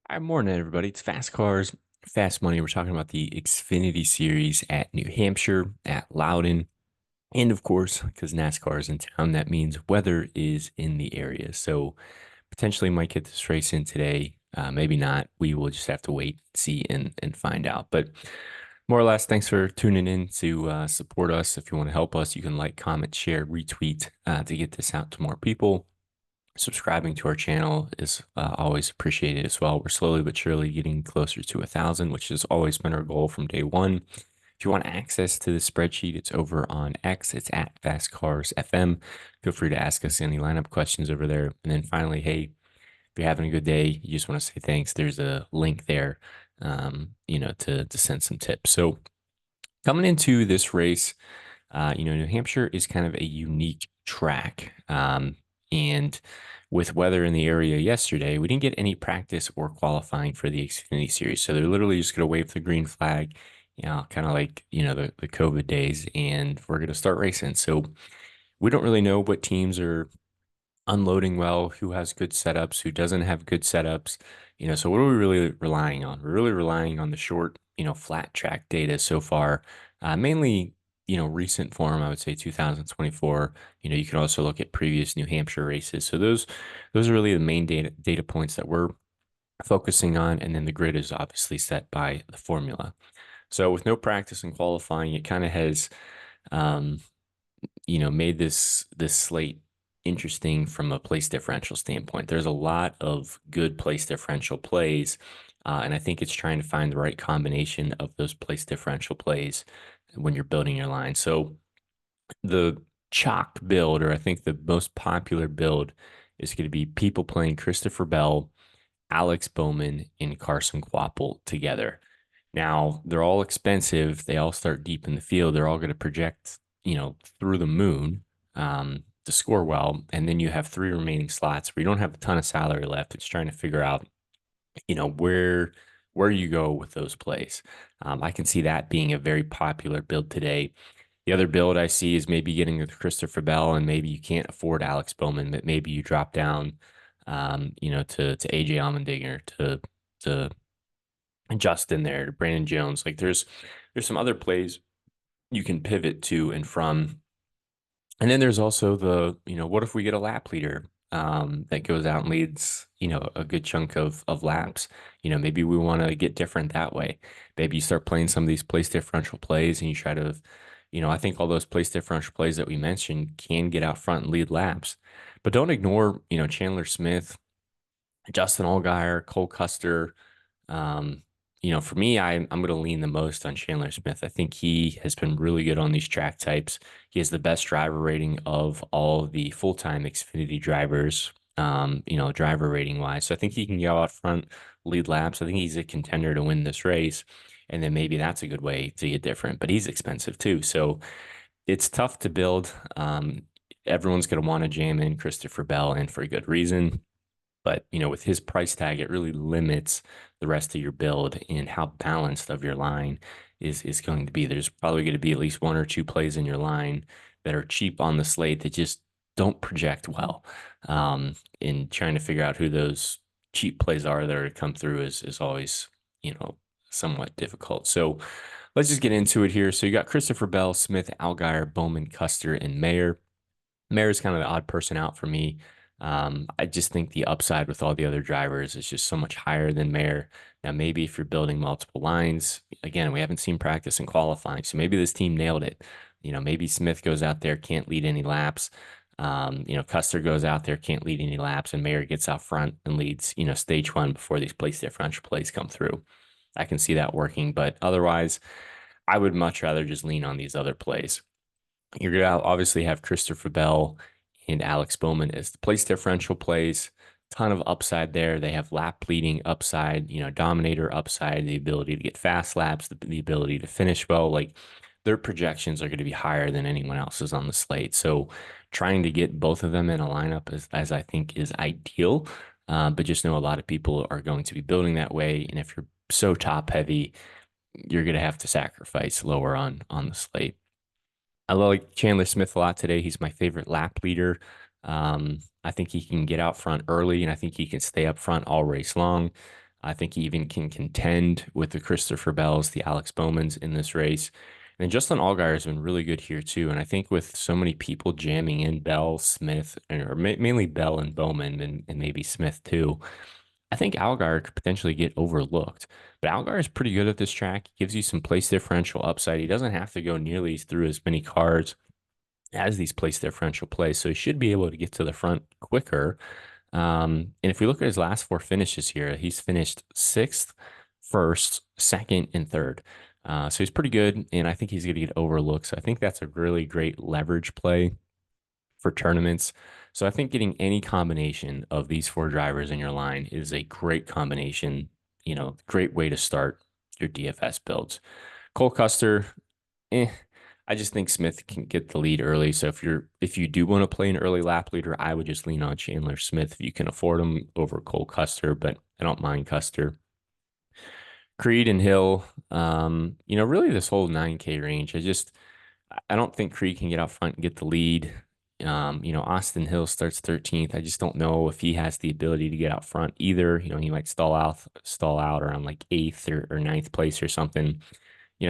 Hi, morning, everybody. It's Fast Cars, Fast Money. We're talking about the Xfinity series at New Hampshire, at Loudon. And of course, because NASCAR is in town, that means weather is in the area. So potentially might get this race in today. Maybe not. We will just have to wait, see, and find out. But more or less, thanks for tuning in to support us. If you want to help us, you can like, comment, share, retweet to get this out to more people. Subscribing to our channel is always appreciated as well. We're slowly but surely getting closer to 1,000, which has always been our goal from day one. If you want access to the spreadsheet, it's over on X. It's at Fast Cars FM. Feel free to ask us any lineup questions over there. And then finally, hey, if you're having a good day, you just want to say thanks. There's a link there, to send some tips. So coming into this race, New Hampshire is kind of a unique track. And with weather in the area yesterday, we didn't get any practice or qualifying for the Xfinity series. So they're literally just going to wave the green flag, kind of like, the COVID days, and we're going to start racing. So we don't really know what teams are unloading well, who has good setups, who doesn't have good setups. So what are we really relying on? We're really relying on the short, flat track data so far, mainly, recent form, I would say 2024. You can also look at previous New Hampshire races. So those are really the main data points that we're focusing on. And then the grid is obviously set by the formula. So with no practice and qualifying, it kind of has, um, made this slate interesting from a place differential standpoint. There's a lot of good place differential plays, and I think it's trying to find the right combination of those place differential plays when you're building your line. So the chalk build, or I think the most popular build, is going to be people playing Christopher Bell, Alex Bowman, and Carson Kvapil together. Now, they're all expensive. They all start deep in the field. They're all going to project, through the moon to score well. And then you have three remaining slots where you don't have a ton of salary left. It's trying to figure out, where you go with those plays. I can see that being a very popular build today. The other build I see is maybe getting with Christopher Bell, and maybe you can't afford Alex Bowman, but maybe you drop down, to AJ Allmendinger, to Justin there, to Brandon Jones. Like there's some other plays you can pivot to and from. And then there's also the, what if we get a lap leader that goes out and leads, a good chunk of laps? Maybe we want to get different that way. Maybe you start playing some of these place differential plays and you try to, I think all those place differential plays that we mentioned can get out front and lead laps. But don't ignore, Chandler Smith, Justin Allgaier, Cole Custer. Um, for me, I'm going to lean the most on Chandler Smith. I think he has been really good on these track types. He has the best driver rating of all the full-time Xfinity drivers, driver rating wise. So I think he can go out front, lead laps. I think he's a contender to win this race. And then maybe that's a good way to get different, but he's expensive too. So it's tough to build. Everyone's going to want to jam in Christopher Bell, and for a good reason. But, with his price tag, it really limits the rest of your build and how balanced of your line is going to be. There's probably going to be at least one or two plays in your line that are cheap on the slate that just don't project well. In trying to figure out who those cheap plays are that are to come through is always, somewhat difficult. So let's just get into it here. So you got Christopher Bell, Smith, Allgaier, Bowman, Custer, and Mayer. Mayer's kind of the odd person out for me. I just think the upside with all the other drivers is just so much higher than Mayer. Now, maybe if you're building multiple lines, again, we haven't seen practice and qualifying, so maybe this team nailed it. Maybe Smith goes out there, can't lead any laps. Custer goes out there, can't lead any laps, and Mayer gets out front and leads, stage one before these place differential plays come through. I can see that working, but otherwise, I would much rather just lean on these other plays. You're going to obviously have Christopher Bell and Alex Bowman as the place differential plays. Ton of upside there. They have lap leading upside, dominator upside, the ability to get fast laps, the ability to finish well. Like their projections are going to be higher than anyone else's on the slate. So trying to get both of them in a lineup as I think is ideal. But just know a lot of people are going to be building that way. And if you're so top heavy, you're going to have to sacrifice lower on the slate. I like Chandler Smith a lot today. He's my favorite lap leader. I think he can get out front early, and I think he can stay up front all race long. I think he even can contend with the Christopher Bells, the Alex Bowmans in this race. And Justin Allgaier has been really good here too. And I think with so many people jamming in Bell, Smith, or mainly Bell and Bowman and maybe Smith too, I think Allgaier could potentially get overlooked. But Allgaier is pretty good at this track. He gives you some place differential upside. He doesn't have to go nearly through as many cars as these place differential plays. So he should be able to get to the front quicker. And if we look at his last four finishes here, he's finished sixth, first, second, and third. So he's pretty good, and I think he's going to get overlooked. So I think that's a really great leverage play for tournaments. So I think getting any combination of these four drivers in your line is a great combination, great way to start your DFS builds. Cole Custer, eh, I just think Smith can get the lead early. So if you do want to play an early lap leader, I would just lean on Chandler Smith if you can afford him over Cole Custer, but I don't mind Custer. Creed and Hill, really this whole 9K range. I don't think Creed can get out front and get the lead. Austin Hill starts 13th. I just don't know if he has the ability to get out front either. He might stall out around like eighth or ninth place or something.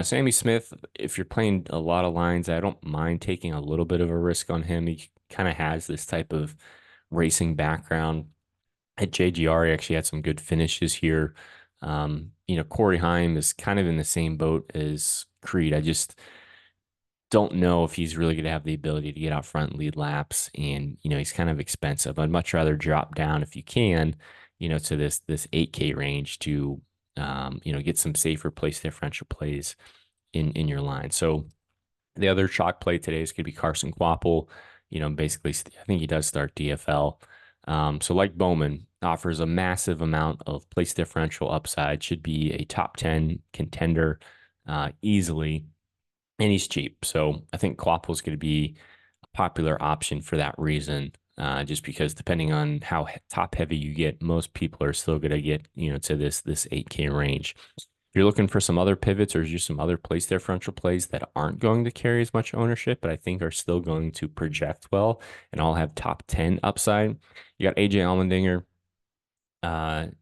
Sammy Smith, if you're playing a lot of lines, I don't mind taking a little bit of a risk on him. He kind of has this type of racing background. At JGR, he actually had some good finishes here. Corey Heim is kind of in the same boat as Creed. I just don't know if he's really going to have the ability to get out front and lead laps. And, he's kind of expensive. I'd much rather drop down if you can, to this 8K range to, get some safer place differential plays in your line. So the other chalk play today is going to be Carson Kvapil. Basically, I think he does start DFL. So like Bowman, offers a massive amount of place differential upside, should be a top 10 contender easily, and he's cheap. So I think Kvapil is going to be a popular option for that reason. Just because depending on how top heavy you get, most people are still going to get, to this 8K range. If you're looking for some other pivots or just some other place differential plays that aren't going to carry as much ownership, but I think are still going to project well and all have top 10 upside, you got AJ Allmendinger,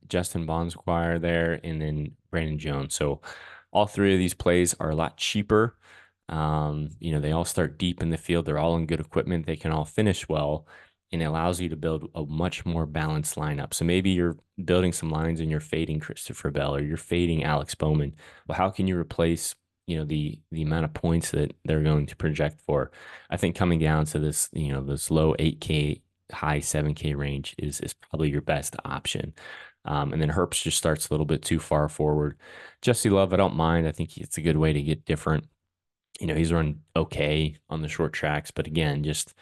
Justin Bondsquire there, and then Brandon Jones. So all three of these plays are a lot cheaper. They all start deep in the field. They're all in good equipment. They can all finish well, and it allows you to build a much more balanced lineup. So maybe you're building some lines and you're fading Christopher Bell or you're fading Alex Bowman. Well, how can you replace, the amount of points that they're going to project for? I think coming down to this low 8K, high 7K range is probably your best option. And then Herbst just starts a little bit too far forward. Jesse Love, I don't mind. I think it's a good way to get different. He's run okay on the short tracks, but again, just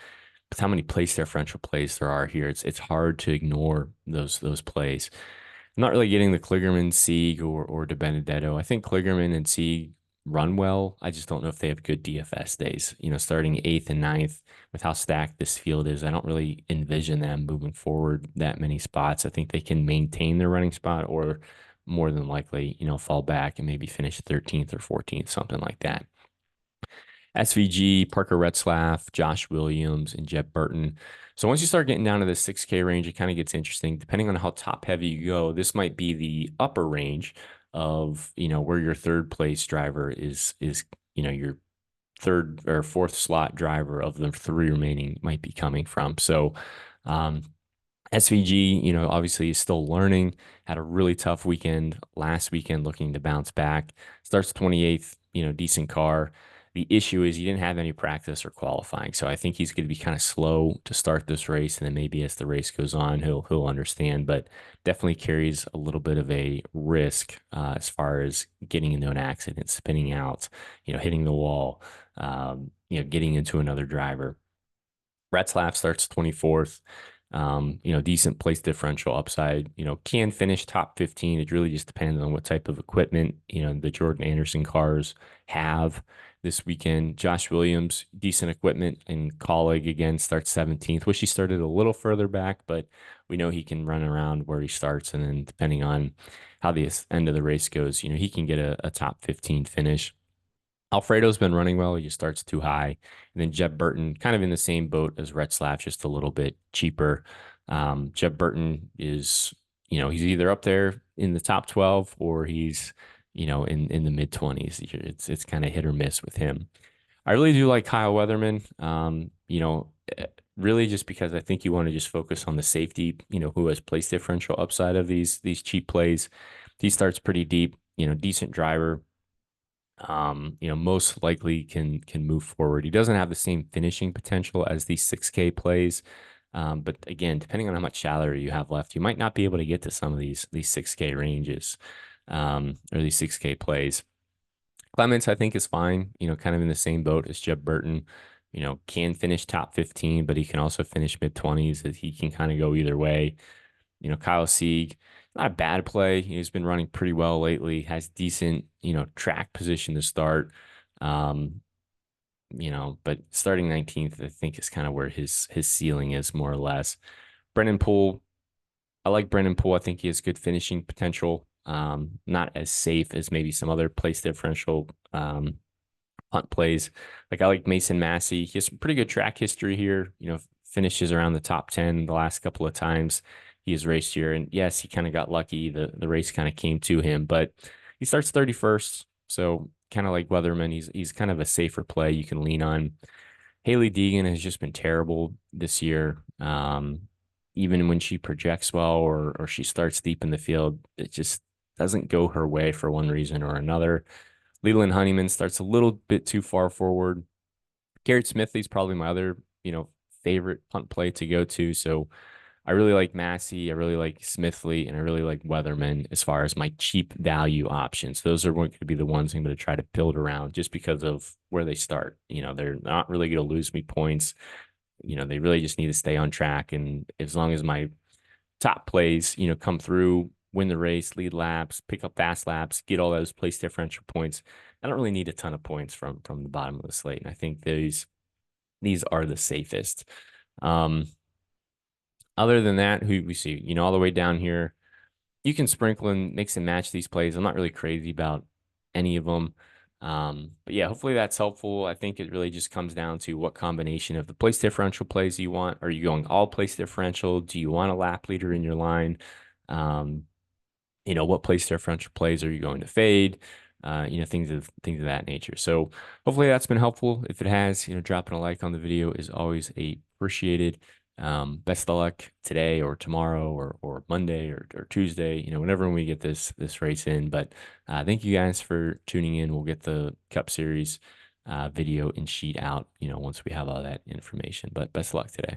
with how many place differential plays there are here, it's hard to ignore those plays. I'm not really getting the Kligerman, Sieg, or De Benedetto. I think Kligerman and Sieg run well. I just don't know if they have good DFS days. Starting eighth and ninth with how stacked this field is, I don't really envision them moving forward that many spots. I think they can maintain their running spot or more than likely, fall back and maybe finish 13th or 14th, something like that. SVG, Parker Retzlaff, Josh Williams, and Jeb Burton. So once you start getting down to the 6K range, it kind of gets interesting. Depending on how top heavy you go, this might be the upper range of, where your third place driver is, your third or fourth slot driver of the three remaining might be coming from. So, SVG, obviously is still learning, had a really tough weekend last weekend, looking to bounce back, starts 28th, decent car. The issue is he didn't have any practice or qualifying. So I think he's going to be kind of slow to start this race. And then maybe as the race goes on, he'll understand, but definitely carries a little bit of a risk as far as getting into an accident, spinning out, hitting the wall, getting into another driver. Retzlaff starts 24th. Decent place differential upside, can finish top 15. It really just depends on what type of equipment, the Jordan Anderson cars have this weekend. Josh Williams, decent equipment, and Colleague again starts 17th. Wish he started a little further back, but we know he can run around where he starts. And then depending on how the end of the race goes, he can get a top 15 finish. Alfredo's been running well. He just starts too high. And then Jeb Burton, kind of in the same boat as Retzlaff, just a little bit cheaper. Jeb Burton is, he's either up there in the top 12 or he's, in the mid 20s. It's kind of hit or miss with him. I really do like Kyle Weatherman. Really just because I think you want to just focus on the safety, who has place differential upside of these cheap plays. He starts pretty deep, decent driver. Most likely can move forward. He doesn't have the same finishing potential as these 6K plays. But again, depending on how much salary you have left, you might not be able to get to some of these 6K ranges, or these 6K plays. Clements, I think, is fine, kind of in the same boat as Jeb Burton. Can finish top 15, but he can also finish mid 20s. He can kind of go either way. Kyle Sieg, not a bad play. He's been running pretty well lately, has decent, track position to start. Um, but starting 19th, I think is kind of where his ceiling is more or less. Brennan Poole, I like Brennan Poole. I think he has good finishing potential. Not as safe as maybe some other place differential punt plays. Like I like Mason Massey. He has some pretty good track history here. Finishes around the top 10 the last couple of times he has raced here. And yes, he kind of got lucky. The race kind of came to him, but he starts 31st. So kind of like Weatherman, he's kind of a safer play you can lean on. Haley Deegan has just been terrible this year. Even when she projects well or she starts deep in the field, it just doesn't go her way for one reason or another. Leland Honeyman starts a little bit too far forward. Garrett Smithley's probably my other, favorite punt play to go to. So I really like Massey, I really like Smithley, and I really like Weatherman as far as my cheap value options. Those are going to be the ones I'm going to try to build around just because of where they start. They're not really going to lose me points. They really just need to stay on track. And as long as my top plays, come through, win the race, lead laps, pick up fast laps, get all those place differential points. I don't really need a ton of points from the bottom of the slate. And I think these are the safest. Um, Other than that, who we see, all the way down here, you can sprinkle and mix and match these plays. I'm not really crazy about any of them. But yeah, hopefully that's helpful. I think it really just comes down to what combination of the place differential plays you want. Are you going all place differential? Do you want a lap leader in your line? Um, what place differential plays are you going to fade? Things of that nature. So hopefully that's been helpful. If it has, dropping a like on the video is always appreciated. Best of luck today or tomorrow or Monday or Tuesday, whenever we get this race in. But thank you guys for tuning in. We'll get the Cup Series video and sheet out, once we have all that information. But best of luck today.